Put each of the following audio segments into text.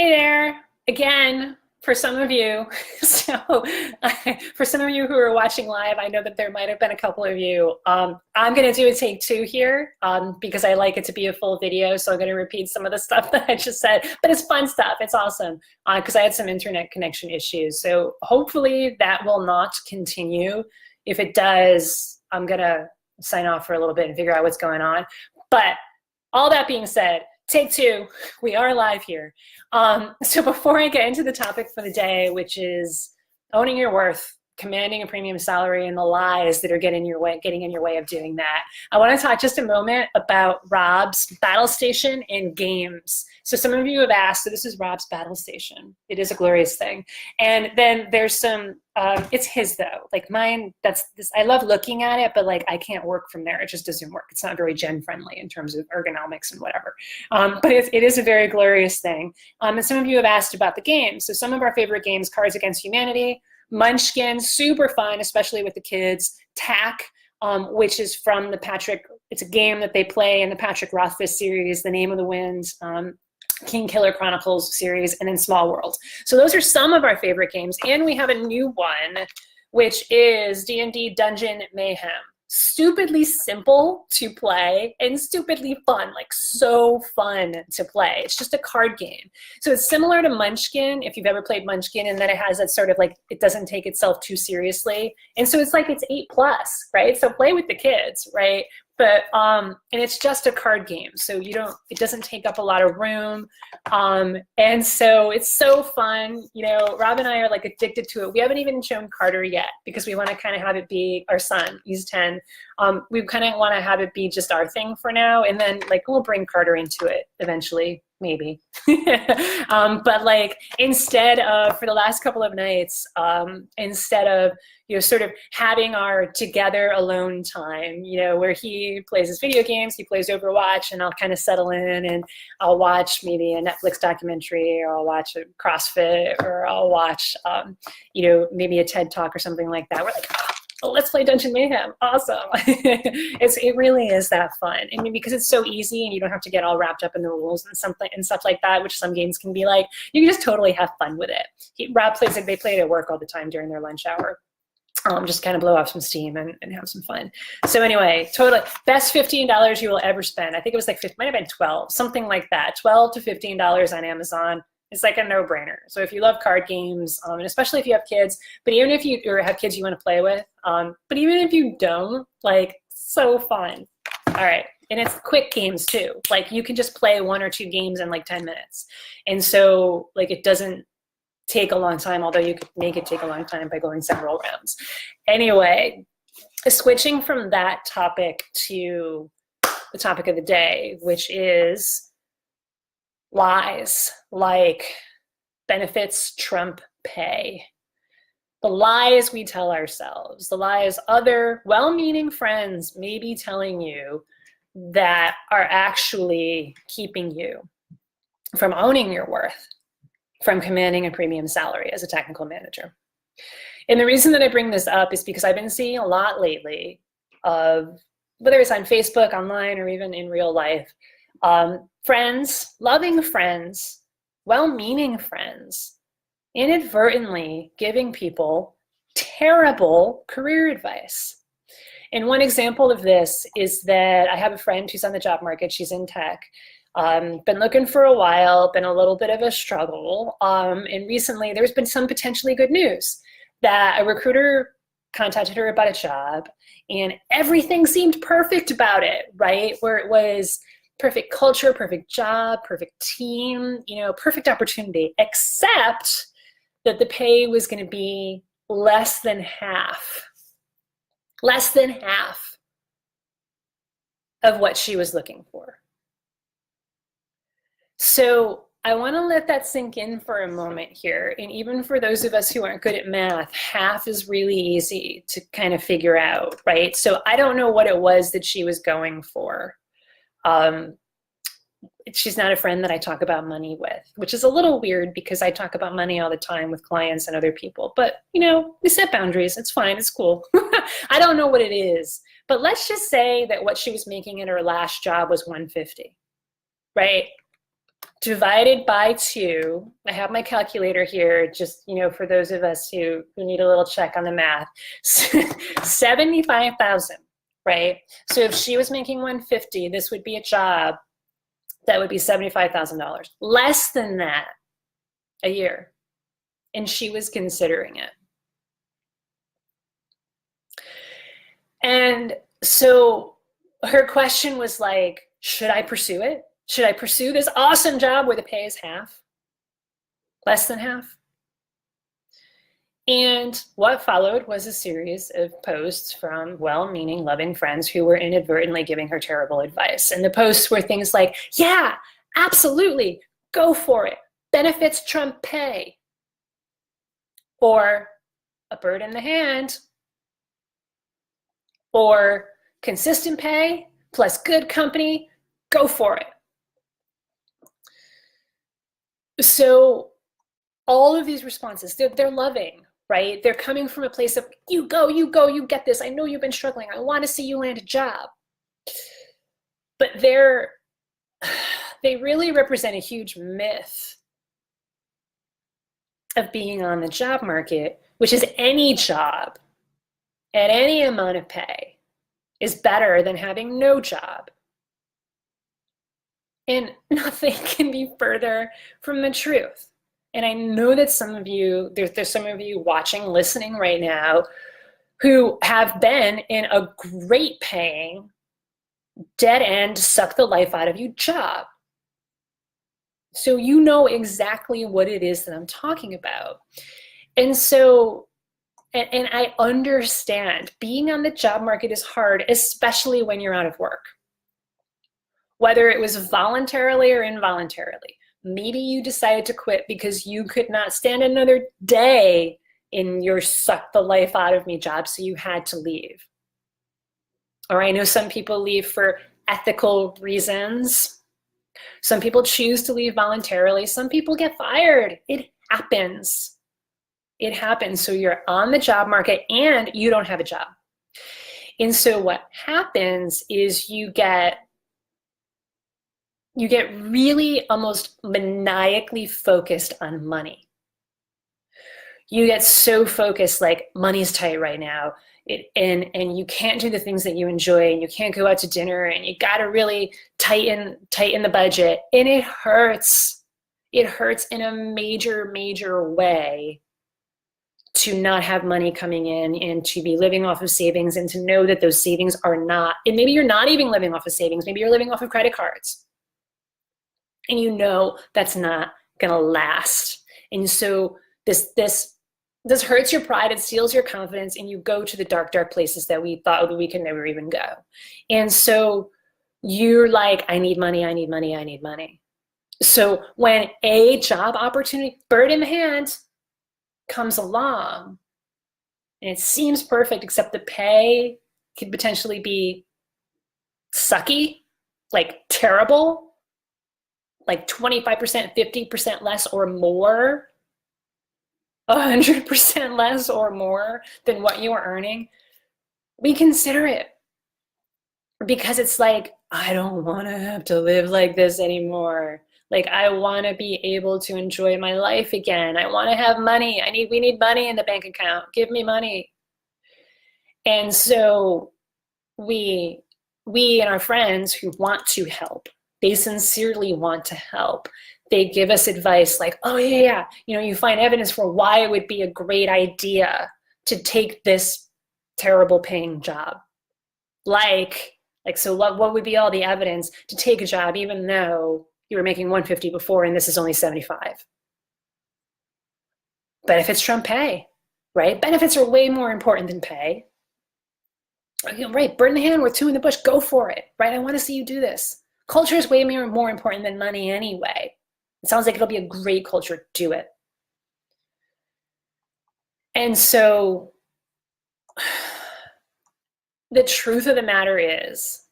Hey there, again, for some of you. So, for some of you who are watching live, I know that there might have been a couple of you. I'm going to do a take two here because I like it to be a full video. So I'm going to repeat some of the stuff that I just said, but it's fun stuff. It's awesome because I had some internet connection issues. So hopefully that will not continue. If it does, I'm going to sign off for a little bit and figure out what's going on. But all that being said, take two, we are live here. So before I get into the topic for the day, which is owning your worth, commanding a premium salary, and the lies that are getting in your way of doing that, I want to talk just a moment about Rob's battle station in games. So some of you have asked, so this is Rob's battle station. It is a glorious thing. And then there's some, it's his though, like mine, that's this, I love looking at it, but like I can't work from there. It just doesn't work. It's not very gen friendly in terms of ergonomics and whatever. But it is a very glorious thing. And some of you have asked about the games. So some of our favorite games, Cards Against Humanity, Munchkin, super fun, especially with the kids. Tack, which is from the Patrick, it's a game that they play in the Patrick Rothfuss series, The Name of the Wind, King Killer Chronicles series, and then Small World. So those are some of our favorite games. And we have a new one, which is D&D Dungeon Mayhem. Stupidly simple to play and stupidly fun, like so fun to play. It's just a card game. So it's similar to Munchkin, if you've ever played Munchkin, and then it has that sort of like, it doesn't take itself too seriously. And so it's like, it's 8+, right? So play with the kids, right? But, and it's just a card game. So it doesn't take up a lot of room. And so it's so fun. You know, Rob and I are like addicted to it. We haven't even shown Carter yet because we want to kind of have it be our son. He's 10. We kind of want to have it be just our thing for now. And then like, we'll bring Carter into it eventually, maybe. But like, instead of, for the last couple of nights, instead of, sort of having our together alone time, where he plays his video games, he plays Overwatch, and I'll kind of settle in and I'll watch maybe a Netflix documentary, or I'll watch a CrossFit, or I'll watch, maybe a TED Talk or something like that. We're like, oh, let's play Dungeon Mayhem. Awesome. It really is that fun. I mean, because it's so easy and you don't have to get all wrapped up in the rules and stuff like that, which some games can be like, you can just totally have fun with it. Rob plays it, they play it at work all the time during their lunch hour. Just kind of blow off some steam and have some fun. So anyway, totally best $15 you will ever spend. I think it was like might have been 12, something like that. $12 to $15 on Amazon. It's like a no-brainer. So if you love card games, and especially if you have kids, but even if you have kids you want to play with, but even if you don't, like, so fun. All right. And it's quick games too. Like you can just play 1 or 2 games in like 10 minutes. And so like it doesn't take a long time, although you could make it take a long time by going several rounds. Anyway, switching from that topic to the topic of the day, which is lies, like benefits trump pay. The lies we tell ourselves, the lies other well-meaning friends may be telling you that are actually keeping you from owning your worth, from commanding a premium salary as a technical manager. And the reason that I bring this up is because I've been seeing a lot lately of, whether it's on Facebook, online, or even in real life, friends, loving friends, well-meaning friends, inadvertently giving people terrible career advice. And one example of this is that I have a friend who's on the job market. She's in tech. Been looking for a while, been a little bit of a struggle. And recently there's been some potentially good news that a recruiter contacted her about a job and everything seemed perfect about it, right? Where it was perfect culture, perfect job, perfect team, perfect opportunity, except that the pay was going to be less than half of what she was looking for. So I want to let that sink in for a moment here. And even for those of us who aren't good at math, half is really easy to kind of figure out, right? So I don't know what it was that she was going for. She's not a friend that I talk about money with, which is a little weird because I talk about money all the time with clients and other people. But, we set boundaries. It's fine. It's cool. I don't know what it is. But let's just say that what she was making in her last job was $150, right? divided by 2. I have my calculator here, just, for those of us who need a little check on the math. 75,000, right? So if she was making 150, this would be a job that would be $75,000, less than that a year. And she was considering it. And so her question was like, should I pursue it? Should I pursue this awesome job where the pay is half, less than half? And what followed was a series of posts from well-meaning, loving friends who were inadvertently giving her terrible advice. And the posts were things like, yeah, absolutely, go for it. Benefits trump pay. Or a bird in the hand. Or consistent pay plus good company, go for it. So all of these responses, they're loving, right? They're coming from a place of, you go, you get this. I know you've been struggling. I want to see you land a job. But they really represent a huge myth of being on the job market, which is any job at any amount of pay is better than having no job. And nothing can be further from the truth. And I know that some of you, there's some of you watching, listening right now, who have been in a great paying, dead end, suck the life out of you job. So you know exactly what it is that I'm talking about. And so, and I understand being on the job market is hard, especially when you're out of work. Whether it was voluntarily or involuntarily. Maybe you decided to quit because you could not stand another day in your suck the life out of me job, so you had to leave. Or I know some people leave for ethical reasons. Some people choose to leave voluntarily. Some people get fired. It happens. It happens. So you're on the job market and you don't have a job. And so what happens is you get really almost maniacally focused on money. You get so focused, like money's tight right now, and you can't do the things that you enjoy, and you can't go out to dinner, and you got to really tighten the budget, and it hurts. It hurts in a major, major way to not have money coming in and to be living off of savings, and to know that those savings are not, and maybe you're not even living off of savings, maybe you're living off of credit cards. And you know that's not gonna last. And so this hurts your pride, it steals your confidence, and you go to the dark, dark places that we thought we could never even go. And so you're like, I need money, I need money, I need money. So when a job opportunity, bird in the hand, comes along, and it seems perfect, except the pay could potentially be sucky, like terrible, like 25%, 50% less or more, 100% less or more than what you are earning, we consider it. Because it's like, I don't want to have to live like this anymore. Like, I want to be able to enjoy my life again. I want to have money. We need money in the bank account. Give me money. And so we and our friends who want to help, they sincerely want to help. They give us advice like, oh yeah, you find evidence for why it would be a great idea to take this terrible paying job. So what would be all the evidence to take a job even though you were making 150 before and this is only 75? Benefits trump pay, right? Benefits are way more important than pay. Right, bird in the hand with 2 in the bush, go for it, right? I want to see you do this. Culture is way more important than money anyway. It sounds like it'll be a great culture. Do it. And so the truth of the matter is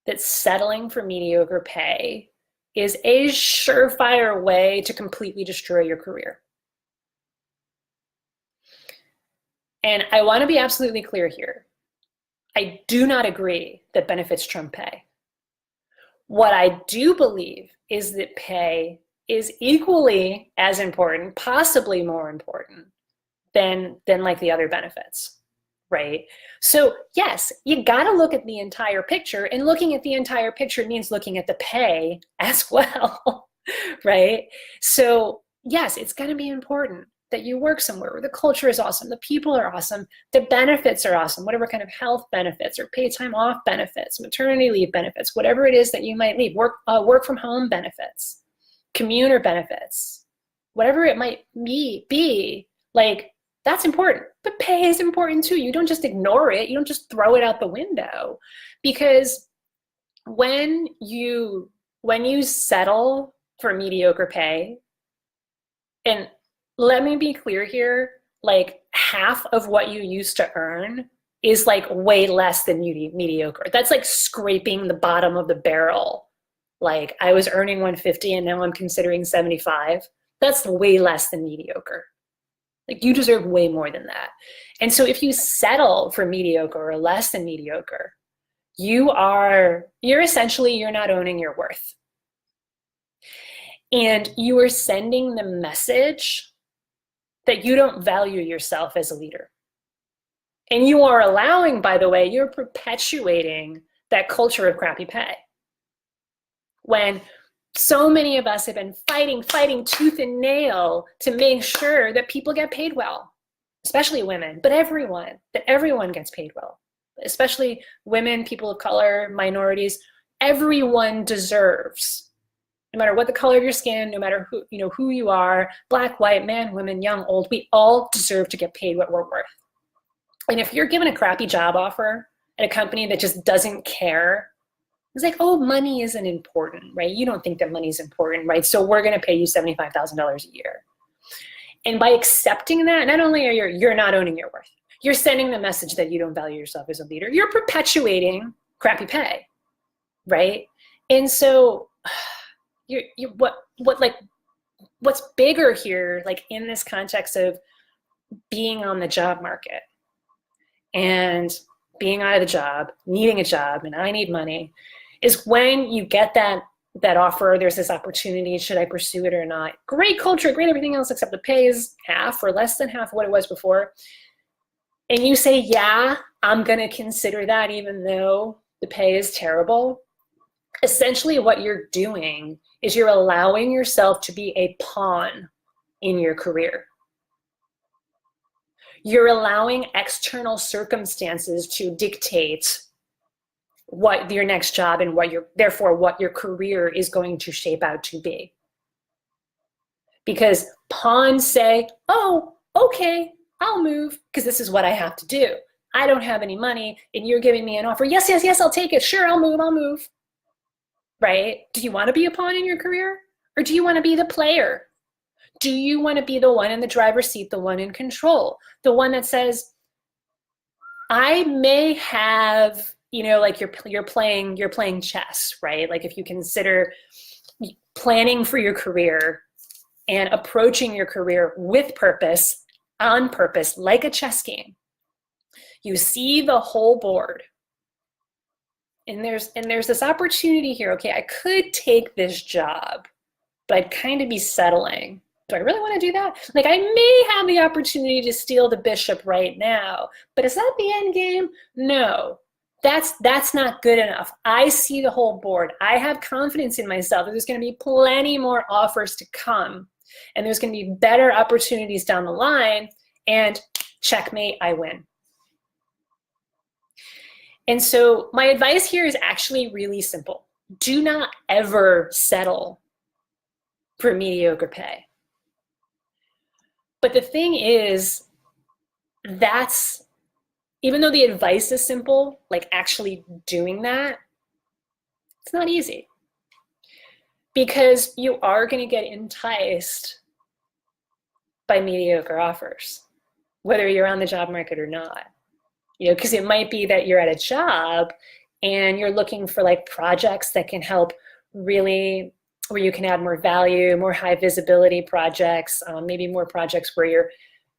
that settling for mediocre pay is a surefire way to completely destroy your career. And I want to be absolutely clear here. I do not agree that benefits trump pay. What I do believe is that pay is equally as important, possibly more important than like the other benefits, right? So yes, you got to look at the entire picture, and looking at the entire picture means looking at the pay as well, right? So yes, it's going to be important that you work somewhere where the culture is awesome, the people are awesome, the benefits are awesome, whatever kind of health benefits or paid time off benefits, maternity leave benefits, whatever it is that you might need, work from home benefits, commuter benefits, whatever it might be, like, that's important. But pay is important too. You don't just ignore it. You don't just throw it out the window, because when you settle for mediocre pay, and let me be clear here, like half of what you used to earn is like way less than mediocre. That's like scraping the bottom of the barrel. Like, I was earning 150 and now I'm considering 75. That's way less than mediocre. Like, you deserve way more than that. And so if you settle for mediocre or less than mediocre, you're not owning your worth. And you are sending the message that you don't value yourself as a leader. And you are allowing, by the way, you're perpetuating that culture of crappy pay. When so many of us have been fighting tooth and nail to make sure that people get paid well, especially women, but that everyone gets paid well, especially women, people of color, minorities. Everyone deserves, no matter what the color of your skin, no matter who you are, black, white, man, women, young, old, we all deserve to get paid what we're worth. And if you're given a crappy job offer at a company that just doesn't care, it's like, oh, money isn't important, right? You don't think that money's important, right? So we're going to pay you $75,000 a year. And by accepting that, not only are you're not owning your worth, you're sending the message that you don't value yourself as a leader. You're perpetuating crappy pay, right? And so what's bigger here, like in this context of being on the job market and being out of the job, needing a job, and I need money, is when you get that offer, there's this opportunity, should I pursue it or not? Great culture, great everything else, except the pay is half or less than half of what it was before. And you say, yeah, I'm gonna consider that even though the pay is terrible. Essentially what you're doing is you're allowing yourself to be a pawn in your career. You're allowing external circumstances to dictate what your next job and what your career is going to shape out to be. Because pawns say, oh, okay, I'll move because this is what I have to do. I don't have any money and you're giving me an offer. Yes, I'll take it. Sure, I'll move. Right? Do you want to be a pawn in your career? Or do you want to be the player? Do you want to be the one in the driver's seat, the one in control? The one that says, I may have, like you're playing chess, right? Like if you consider planning for your career and approaching your career with purpose, on purpose, like a chess game, you see the whole board. And there's this opportunity here. Okay, I could take this job, but I'd kind of be settling. Do I really want to do that? Like, I may have the opportunity to steal the bishop right now, but is that the end game? No, that's not good enough. I see the whole board. I have confidence in myself that there's going to be plenty more offers to come, and there's going to be better opportunities down the line, and checkmate, I win. And so my advice here is actually really simple. Do not ever settle for mediocre pay. But the thing is, even though the advice is simple, like actually doing that, it's not easy. Because you are going to get enticed by mediocre offers, whether you're on the job market or not. Because it might be that you're at a job and you're looking for like projects that can help really, where you can add more value, more high visibility projects, maybe more projects where you're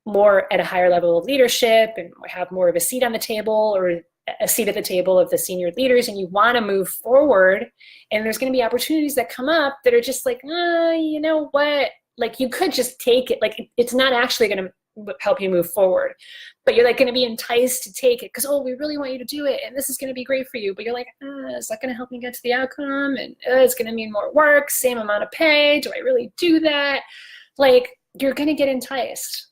more at a higher level of leadership and have more of a seat on the table, or a seat at the table of the senior leaders and you want to move forward, and there's going to be opportunities that come up that are just like, you know what? Like, you could just take it. Like, it's not actually going to help you move forward, but you're like going to be enticed to take it because, oh, we really want you to do it and this is going to be great for you. But you're like, is that going to help me get to the outcome? And it's going to mean more work, same amount of pay. Do I really do that? Like, you're going to get enticed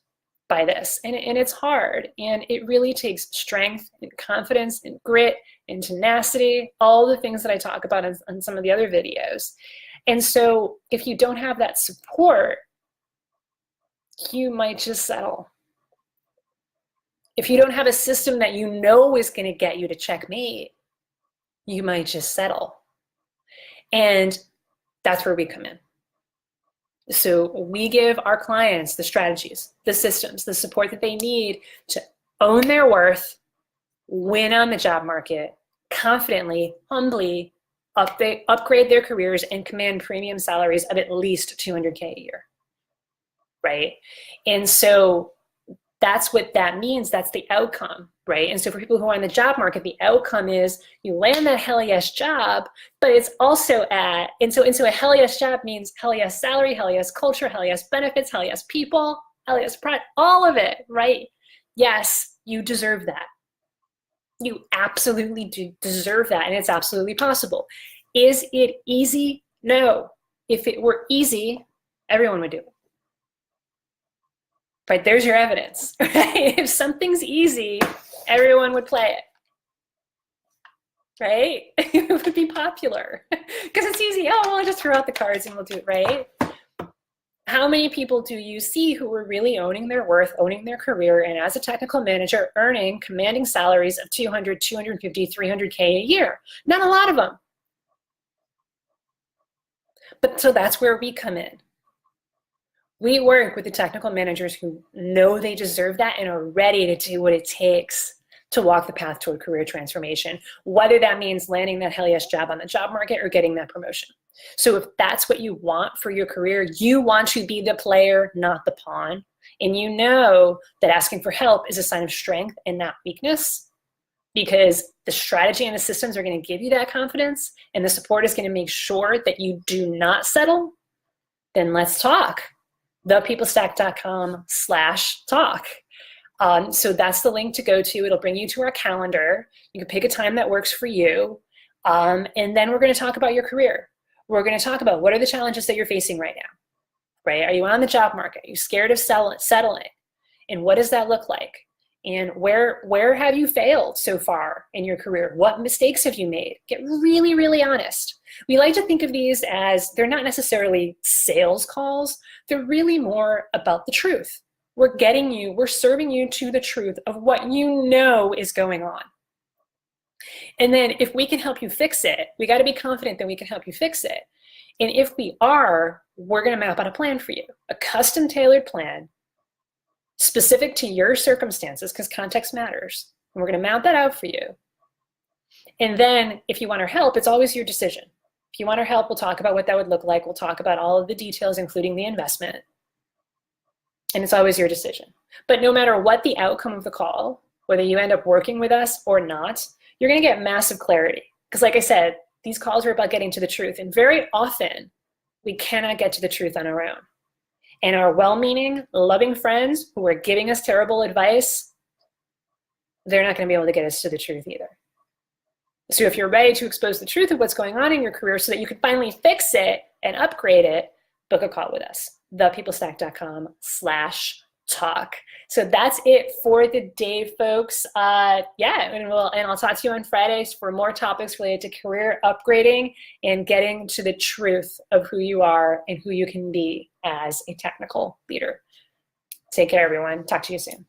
by this, and it's hard, and it really takes strength and confidence and grit and tenacity, all the things that I talk about on some of the other videos. And so if you don't have that support, you might just settle. If you don't have a system that you know is going to get you to checkmate, you might just settle. And that's where we come in. So we give our clients the strategies, the systems, the support that they need to own their worth, win on the job market, confidently, humbly upgrade their careers and command premium salaries of at least $200K a year, right? And so that's what that means. That's the outcome, right? And so for people who are in the job market, the outcome is you land that hell yes job, but it's also and so a hell yes job means hell yes salary, hell yes culture, hell yes benefits, hell yes people, hell yes product, all of it, right? Yes, you deserve that. You absolutely do deserve that, and it's absolutely possible. Is it easy? No. If it were easy, everyone would do it. Right, there's your evidence. Right? If something's easy, everyone would play it. Right? It would be popular because it's easy. Oh, well, I'll just throw out the cards and we'll do it, right? How many people do you see who are really owning their worth, owning their career, and as a technical manager, commanding salaries of 200, 250, 300K a year? Not a lot of them. But so that's where we come in. We work with the technical managers who know they deserve that and are ready to do what it takes to walk the path toward career transformation, whether that means landing that hell yes job on the job market or getting that promotion. So if that's what you want for your career, you want to be the player, not the pawn. And you know that asking for help is a sign of strength and not weakness, because the strategy and the systems are going to give you that confidence, and the support is going to make sure that you do not settle. Then let's talk. thepeoplestack.com/talk. So that's the link to go to. It'll bring you to our calendar. You can pick a time that works for you. And then we're going to talk about your career. We're going to talk about what are the challenges that you're facing right now, right? Are you on the job market? Are you scared of settling? And what does that look like? And where have you failed so far in your career? What mistakes have you made? Get really, really honest. We like to think of these as they're not necessarily sales calls. They're really more about the truth. We're serving you to the truth of what you know is going on. And then if we can help you fix it, we got to be confident that we can help you fix it. And if we are, we're going to map out a plan for you, a custom tailored plan specific to your circumstances, because context matters. And we're going to mount that out for you. And then if you want our help, it's always your decision. If you want our help, we'll talk about what that would look like. We'll talk about all of the details, including the investment. And it's always your decision. But no matter what the outcome of the call, whether you end up working with us or not, you're going to get massive clarity. Because like I said, these calls are about getting to the truth. And very often, we cannot get to the truth on our own. And our well-meaning, loving friends who are giving us terrible advice, they're not going to be able to get us to the truth either. So if you're ready to expose the truth of what's going on in your career so that you can finally fix it and upgrade it, book a call with us. thepeoplestack.com/talk. So that's it for the day, folks. And I'll talk to you on Fridays for more topics related to career upgrading and getting to the truth of who you are and who you can be as a technical leader. Take care, everyone. Talk to you soon.